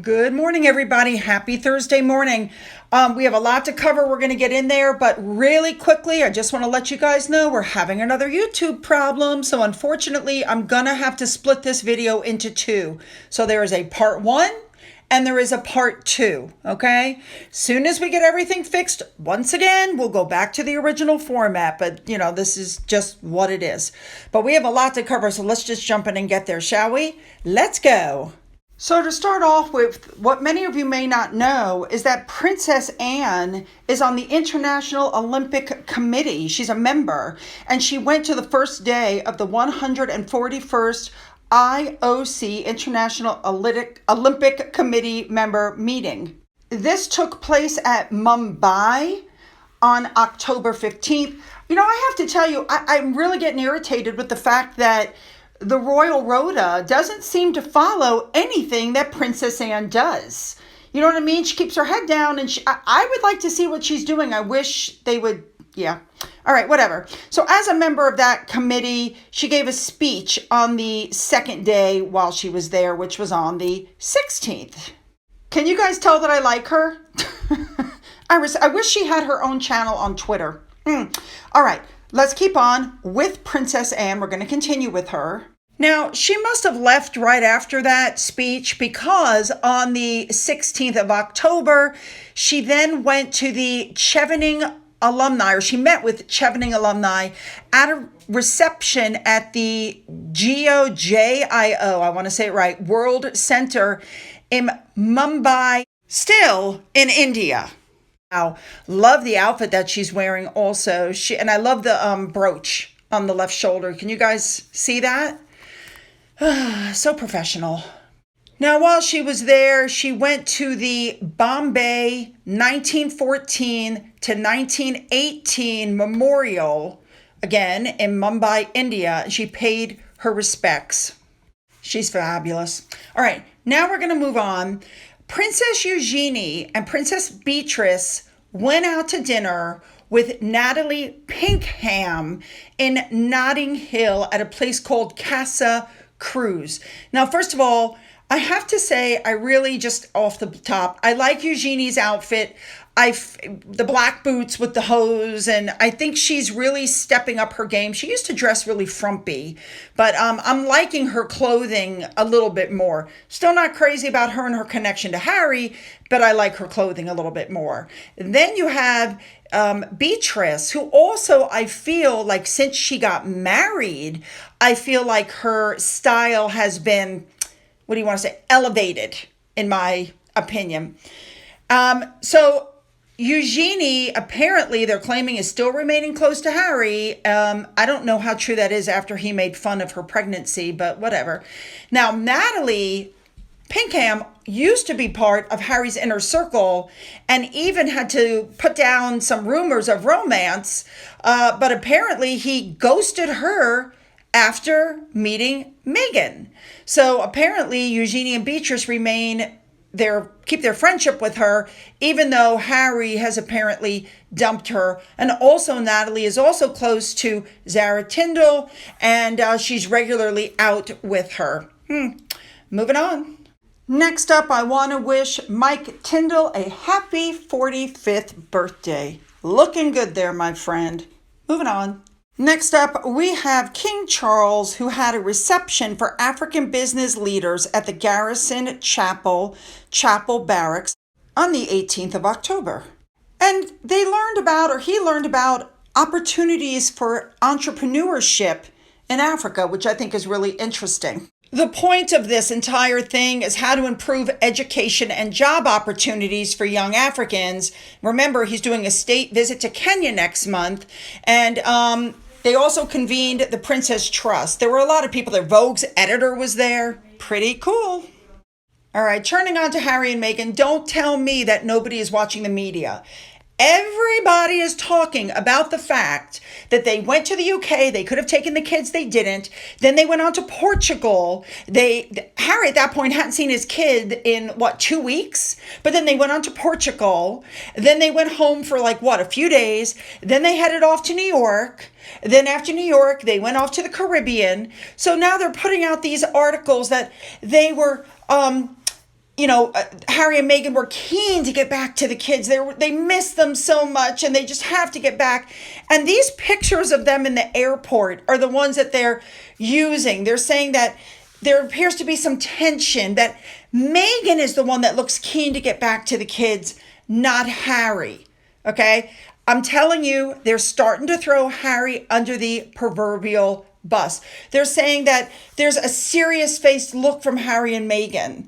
Good morning, everybody. Happy Thursday morning. We have a lot to cover. We're going to get in there, but really quickly, I just want to let you guys know we're having another YouTube problem. So unfortunately, I'm going to have to split this video into two. So there is a part one and there is a part two, okay? Soon as we get everything fixed, once again, we'll go back to the original format, but you know, this is just what it is. But we have a lot to cover, so let's just jump in and get there, shall we? Let's go. So to start off with, what many of you may not know is that Princess Anne is on the International Olympic Committee. She's a member, and she went to the first day of the 141st IOC, International Olympic Committee member meeting. This took place at Mumbai on October 15th. You know, I have to tell you, I'm really getting irritated with the fact that the Royal Rota doesn't seem to follow anything that Princess Anne does. You know what I mean? She keeps her head down, and I would like to see what she's doing. I wish they would, yeah. All right, whatever. So as a member of that committee, she gave a speech on the second day while she was there, which was on the 16th. Can you guys tell that I like her? I wish she had her own channel on Twitter. All right, let's keep on with Princess Anne. We're going to continue with her. Now, she must have left right after that speech because on the 16th of October, she then went to the Chevening alumni, or she met with Chevening alumni at a reception at the GOJIO, I want to say it right, World Center in Mumbai, still in India. Now, love the outfit that she's wearing also. And I love the brooch on the left shoulder. Can you guys see that? So professional. Now, while she was there, she went to the Bombay 1914 to 1918 memorial, again, in Mumbai, India. She paid her respects. She's fabulous. All right, now we're going to move on. Princess Eugenie and Princess Beatrice went out to dinner with Natalie Pinkham in Notting Hill at a place called Casa Cruz. Now, first of all, I have to say, I really just off the top, I like Eugenie's outfit. The black boots with the hose, and I think she's really stepping up her game. She used to dress really frumpy, but I'm liking her clothing a little bit more. Still not crazy about her and her connection to Harry, but I like her clothing a little bit more. And then you have Beatrice, who also, I feel like since she got married, I feel like her style has been, what do you want to say, elevated, in my opinion. So Eugenie, apparently, they're claiming, is still remaining close to Harry. I don't know how true that is after he made fun of her pregnancy, but whatever. Now, Natalie Pinkham used to be part of Harry's inner circle and even had to put down some rumors of romance, but apparently he ghosted her after meeting Meghan. So apparently Eugenie and Beatrice keep their friendship with her, even though Harry has apparently dumped her. And also Natalie is also close to Zara Tindall, and she's regularly out with her. Moving on. Next up, I want to wish Mike Tindall a happy 45th birthday. Looking good there, my friend. Moving on. Next up, we have King Charles, who had a reception for African business leaders at the Garrison Chapel Barracks on the 18th of October. And he learned about opportunities for entrepreneurship in Africa, which I think is really interesting. The point of this entire thing is how to improve education and job opportunities for young Africans. Remember, he's doing a state visit to Kenya next month, and they also convened the Princess Trust. There were a lot of people there. Vogue's editor was there. Pretty cool. All right, turning on to Harry and Meghan. Don't tell me that nobody is watching the media. Everybody is talking about the fact that they went to the UK. They could have taken the kids. They didn't. Then they went on to Portugal. Harry at that point hadn't seen his kid in 2 weeks? But then they went on to Portugal. Then they went home for a few days. Then they headed off to New York. Then after New York, they went off to the Caribbean. So now they're putting out these articles that they were, Harry and Meghan were keen to get back to the kids. They miss them so much and they just have to get back. And these pictures of them in the airport are the ones that they're using. They're saying that there appears to be some tension, that Meghan is the one that looks keen to get back to the kids, not Harry. Okay? I'm telling you, they're starting to throw Harry under the proverbial bus. They're saying that there's a serious-faced look from Harry and Meghan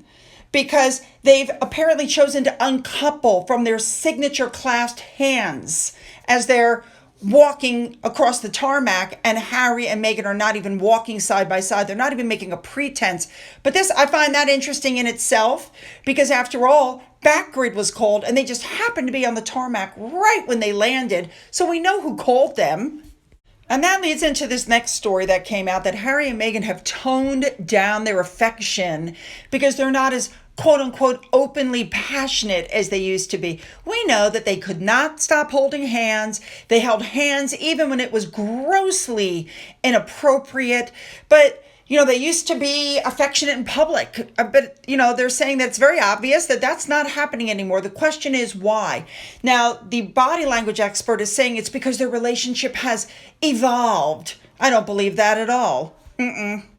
because they've apparently chosen to uncouple from their signature clasped hands as they're walking across the tarmac, and Harry and Meghan are not even walking side by side. They're not even making a pretense. But this, I find that interesting in itself, because after all, Backgrid was called and they just happened to be on the tarmac right when they landed. So we know who called them. And that leads into this next story that came out, that Harry and Meghan have toned down their affection because they're not as quote unquote openly passionate as they used to be. We know that they could not stop holding hands. They held hands even when it was grossly inappropriate. But they used to be affectionate in public, but, they're saying that it's very obvious that that's not happening anymore. The question is why? Now, the body language expert is saying it's because their relationship has evolved. I don't believe that at all.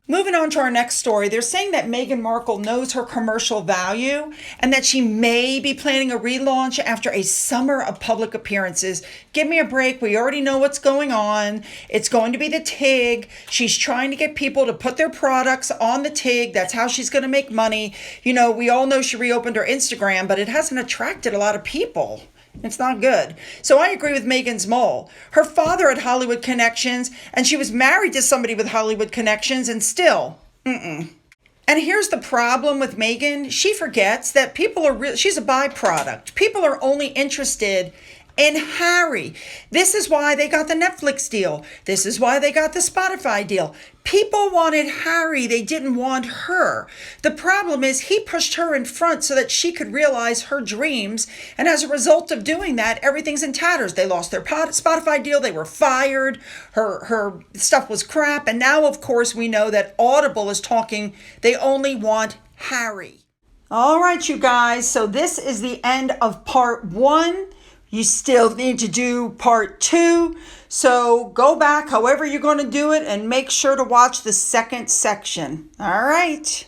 Moving on to our next story, they're saying that Meghan Markle knows her commercial value and that she may be planning a relaunch after a summer of public appearances. Give me a break. We already know what's going on. It's going to be the TIG. She's trying to get people to put their products on the TIG. That's how she's going to make money. We all know she reopened her Instagram, but it hasn't attracted a lot of people. It's not good. So I agree with Meghan's mole. Her father had Hollywood connections, and she was married to somebody with Hollywood connections, and still, And here's the problem with Meghan. She forgets that she's a byproduct. People are only interested in Harry. This is why they got the Netflix deal. This is why they got the Spotify deal. People wanted Harry. They didn't want her. The problem is he pushed her in front so that she could realize her dreams. And as a result of doing that, everything's in tatters. They lost their Spotify deal. They were fired. Her stuff was crap. And now, of course, we know that Audible is talking. They only want Harry. All right, you guys. So this is the end of part 1. You still need to do part 2. So go back however you're going to do it and make sure to watch the second section. All right.